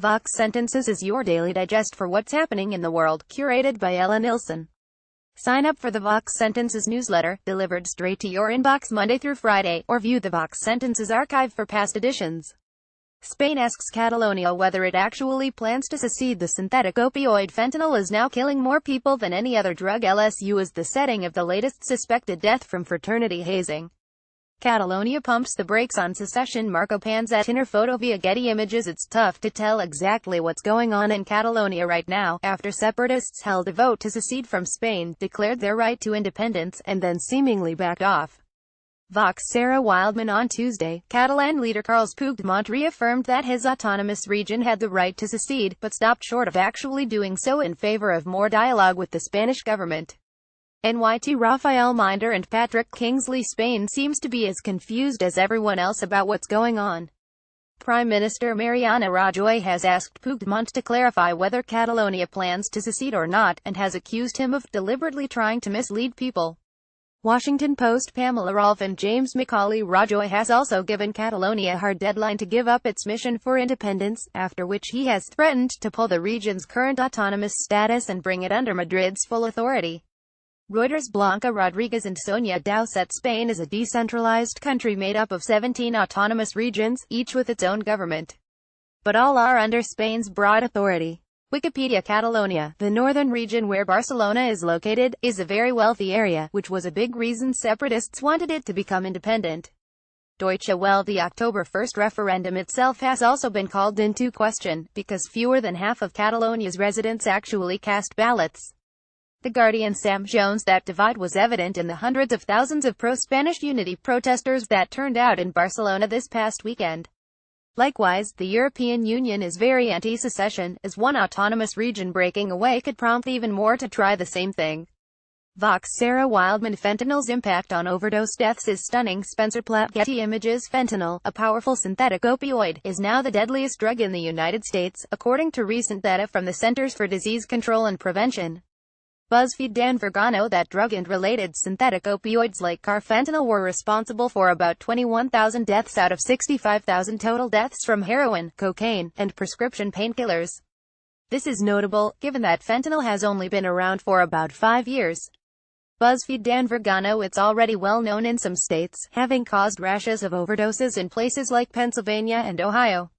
Vox Sentences is your daily digest for what's happening in the world, curated by Ella Nilsen. Sign up for the Vox Sentences newsletter, delivered straight to your inbox Monday through Friday, or view the Vox Sentences archive for past editions. Spain asks Catalonia whether it actually plans to secede. The synthetic opioid fentanyl is now killing more people than any other drug. LSU is the setting of the latest suspected death from fraternity hazing. Catalonia pumps the brakes on secession. Marco Panza inner photo via Getty Images. It's tough to tell exactly what's going on in Catalonia right now, after separatists held a vote to secede from Spain, declared their right to independence, and then seemingly backed off. Vox Sarah Wildman on Tuesday, Catalan leader Carles Puigdemont reaffirmed that his autonomous region had the right to secede, but stopped short of actually doing so in favor of more dialogue with the Spanish government. NYT Rafael Minder and Patrick Kingsley. Spain seems to be as confused as everyone else about what's going on. Prime Minister Mariano Rajoy has asked Puigdemont to clarify whether Catalonia plans to secede or not, and has accused him of deliberately trying to mislead people. Washington Post. Pamela Rolfe and James Macaulay. Rajoy has also given Catalonia a hard deadline to give up its mission for independence, after which he has threatened to pull the region's current autonomous status and bring it under Madrid's full authority. Reuters. Blanca Rodriguez and Sonia Dowsett. Spain is a decentralized country made up of 17 autonomous regions, each with its own government. But all are under Spain's broad authority. Wikipedia. Catalonia, the northern region where Barcelona is located, is a very wealthy area, which was a big reason separatists wanted it to become independent. Deutsche Welle. The October 1st referendum itself has also been called into question, because fewer than half of Catalonia's residents actually cast ballots. The Guardian. Sam Jones. That divide was evident in the hundreds of thousands of pro-Spanish unity protesters that turned out in Barcelona this past weekend. Likewise, the European Union is very anti-secession, as one autonomous region breaking away could prompt even more to try the same thing. Vox Sarah Wildman. Fentanyl's impact on overdose deaths is stunning. Spencer Platt. Getty Images. Fentanyl, a powerful synthetic opioid, is now the deadliest drug in the United States, according to recent data from the Centers for Disease Control and Prevention. BuzzFeed. Dan Vergano. That drug and related synthetic opioids like carfentanil were responsible for about 21,000 deaths out of 65,000 total deaths from heroin, cocaine, and prescription painkillers. This is notable, given that fentanyl has only been around for about 5 years. BuzzFeed. Dan Vergano. It's already well known in some states, having caused rashes of overdoses in places like Pennsylvania and Ohio.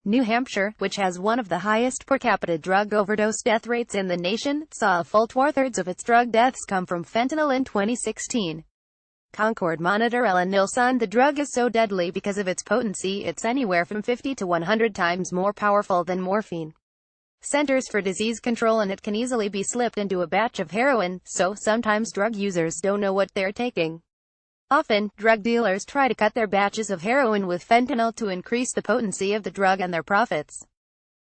New Hampshire, which has one of the highest per capita drug overdose death rates in the nation, saw a full 2/3 of its drug deaths come from fentanyl in 2016. Concord Monitor. Ella Nilsen. The drug is so deadly because of its potency. It's anywhere from 50 to 100 times more powerful than morphine. Centers for Disease Control. And it can easily be slipped into a batch of heroin, so sometimes drug users don't know what they're taking. Often, drug dealers try to cut their batches of heroin with fentanyl to increase the potency of the drug and their profits.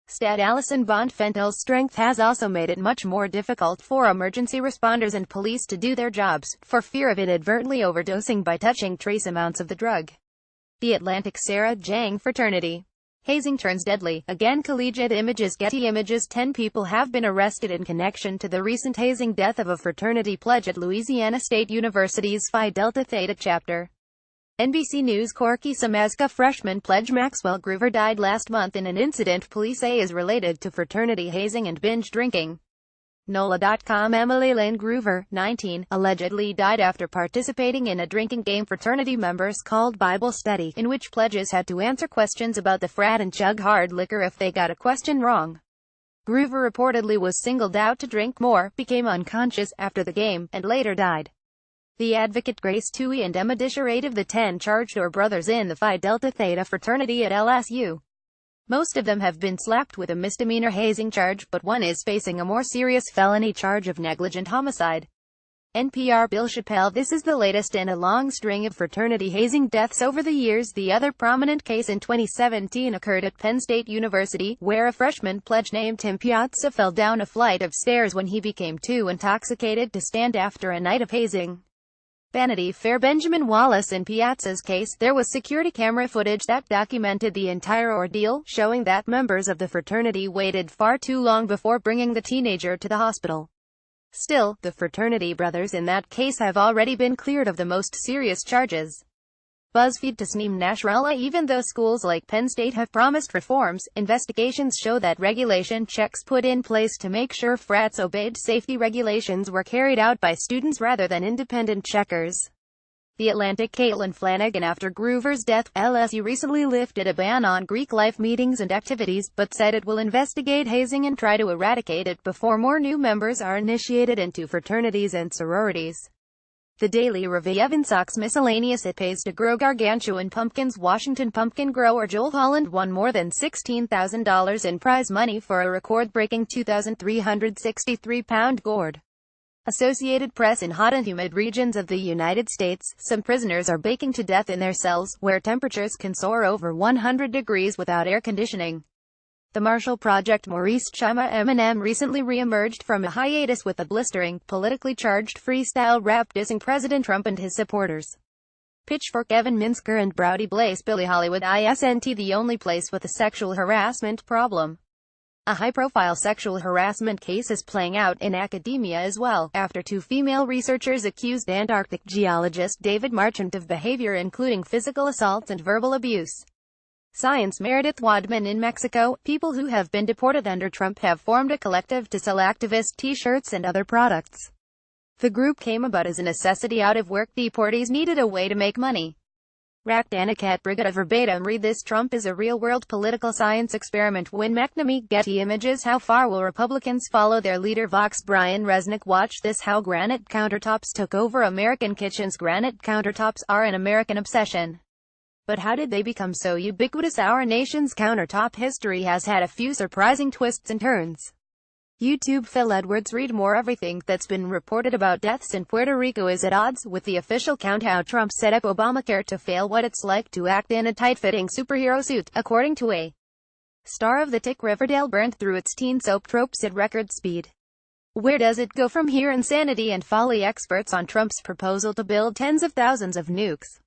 Stat. Alison Bond. Fentanyl's strength has also made it much more difficult for emergency responders and police to do their jobs, for fear of inadvertently overdosing by touching trace amounts of the drug. The Atlantic. Sarah Jang. Fraternity hazing turns deadly, again. Collegiate Images. Getty Images. 10 people have been arrested in connection to the recent hazing death of a fraternity pledge at Louisiana State University's Phi Delta Theta chapter. NBC News. Corky Samazka. Freshman pledge Maxwell Groover died last month in an incident police say is related to fraternity hazing and binge drinking. NOLA.com. Emily Lynn Groover, 19, allegedly died after participating in a drinking game fraternity members called Bible Study, in which pledges had to answer questions about the frat and chug hard liquor if they got a question wrong. Groover reportedly was singled out to drink more, became unconscious after the game, and later died. The Advocate. Grace Toohey and Emma Disher. 8 of the 10 charged are brothers in the Phi Delta Theta fraternity at LSU. Most of them have been slapped with a misdemeanor hazing charge, but one is facing a more serious felony charge of negligent homicide. NPR. Bill Chappelle. This is the latest in a long string of fraternity hazing deaths over the years. The other prominent case in 2017 occurred at Penn State University, where a freshman pledge named Tim Piazza fell down a flight of stairs when he became too intoxicated to stand after a night of hazing. Vanity Fair. Benjamin Wallace. In Piazza's case, there was security camera footage that documented the entire ordeal, showing that members of the fraternity waited far too long before bringing the teenager to the hospital. Still, the fraternity brothers in that case have already been cleared of the most serious charges. BuzzFeed Tasneem Nasrallah. Even though schools like Penn State have promised reforms, investigations show that regulation checks put in place to make sure frats obeyed safety regulations were carried out by students rather than independent checkers. The Atlantic. Caitlin Flanagan. After Groover's death, LSU recently lifted a ban on Greek life meetings and activities, but said it will investigate hazing and try to eradicate it before more new members are initiated into fraternities and sororities. The Daily Review. Evan Sox Miscellaneous. It pays to grow gargantuan pumpkins. Washington pumpkin grower Joel Holland won more than $16,000 in prize money for a record-breaking 2,363-pound gourd. Associated Press. In hot and humid regions of the United States, some prisoners are baking to death in their cells, where temperatures can soar over 100 degrees without air conditioning. The Marshall Project. Maurice Chima. Eminem recently re-emerged from a hiatus with a blistering, politically charged freestyle rap dissing President Trump and his supporters. Pitchfork. Evan Minsker and Browdy Blaze. Billie Hollywood isn't the only place with a sexual harassment problem. A high-profile sexual harassment case is playing out in academia as well, after two female researchers accused Antarctic geologist David Marchant of behavior including physical assaults and verbal abuse. Science. Meredith Wadman. In Mexico, people who have been deported under Trump have formed a collective to sell activist T-shirts and other products. The group came about as a necessity. Out of work deportees needed a way to make money. Racked. Aniket Brigada. Verbatim read this. Trump is a real-world political science experiment. Win McNamee. Getty Images. How far will Republicans follow their leader? Vox. Brian Resnick. Watch this. How granite countertops took over American kitchens. Granite countertops are an American obsession. But how did they become so ubiquitous? Our nation's countertop history has had a few surprising twists and turns. YouTube. Phil Edwards. Read more. Everything that's been reported about deaths in Puerto Rico is at odds with the official count. How Trump set up Obamacare to fail. What it's like to act in a tight-fitting superhero suit, according to a star of the Tick. Riverdale burned through its teen soap tropes at record speed. Where does it go from here? Insanity and folly. Experts on Trump's proposal to build tens of thousands of nukes.